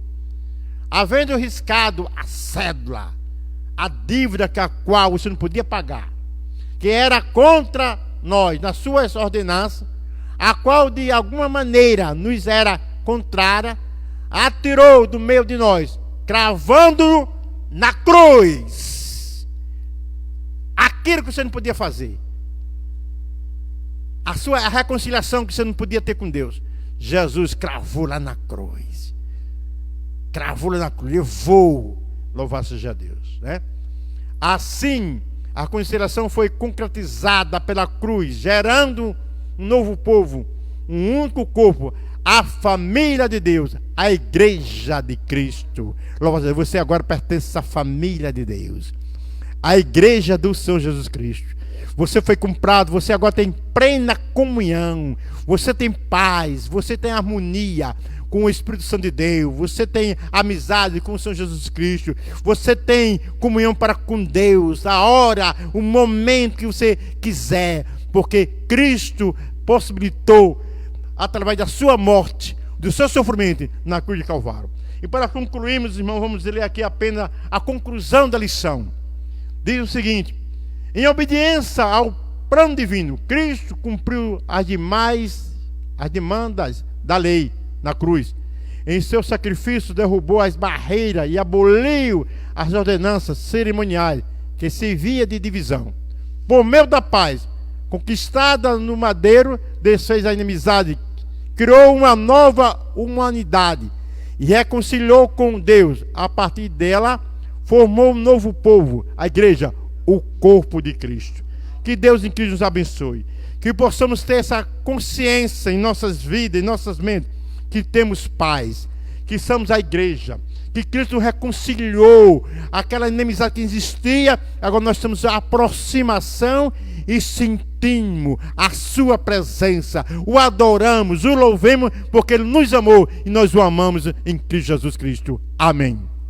Havendo riscado a cédula, a dívida que a qual você não podia pagar, que era contra nós, nas suas ordenanças, a qual de alguma maneira nos era contrária, atirou do meio de nós, cravando-o na cruz. Aquilo que você não podia fazer, a reconciliação que você não podia ter com Deus, Jesus cravou lá na cruz. Cravou lá na cruz, levou, louvado seja Deus, né? Assim, a reconciliação foi concretizada pela cruz, gerando um novo povo, um único corpo, a família de Deus, a igreja de Cristo. Louvado seja Deus, você agora pertence à família de Deus, a igreja do Senhor Jesus Cristo. Você foi comprado, você agora tem plena comunhão, você tem paz, você tem harmonia com o Espírito Santo de Deus, você tem amizade com o Senhor Jesus Cristo, você tem comunhão para com Deus, a hora, o momento que você quiser, porque Cristo possibilitou, através da sua morte, do seu sofrimento na cruz de Calvário. E para concluirmos, irmãos, vamos ler aqui apenas a conclusão da lição. Diz o seguinte: em obediência ao plano divino, Cristo cumpriu as demandas da lei na cruz. Em seu sacrifício derrubou as barreiras e aboliu as ordenanças cerimoniais que servia de divisão. Por meio da paz conquistada no madeiro, desfez a inimizade, criou uma nova humanidade e reconciliou com Deus. A partir dela formou um novo povo, a igreja, o corpo de Cristo. Que Deus em Cristo nos abençoe, que possamos ter essa consciência em nossas vidas, em nossas mentes, que temos paz, que somos a igreja, que Cristo reconciliou aquela inimizade que existia. Agora nós temos a aproximação e sentimos a sua presença, o adoramos, o louvemos, porque Ele nos amou e nós o amamos em Cristo Jesus Cristo. Amém.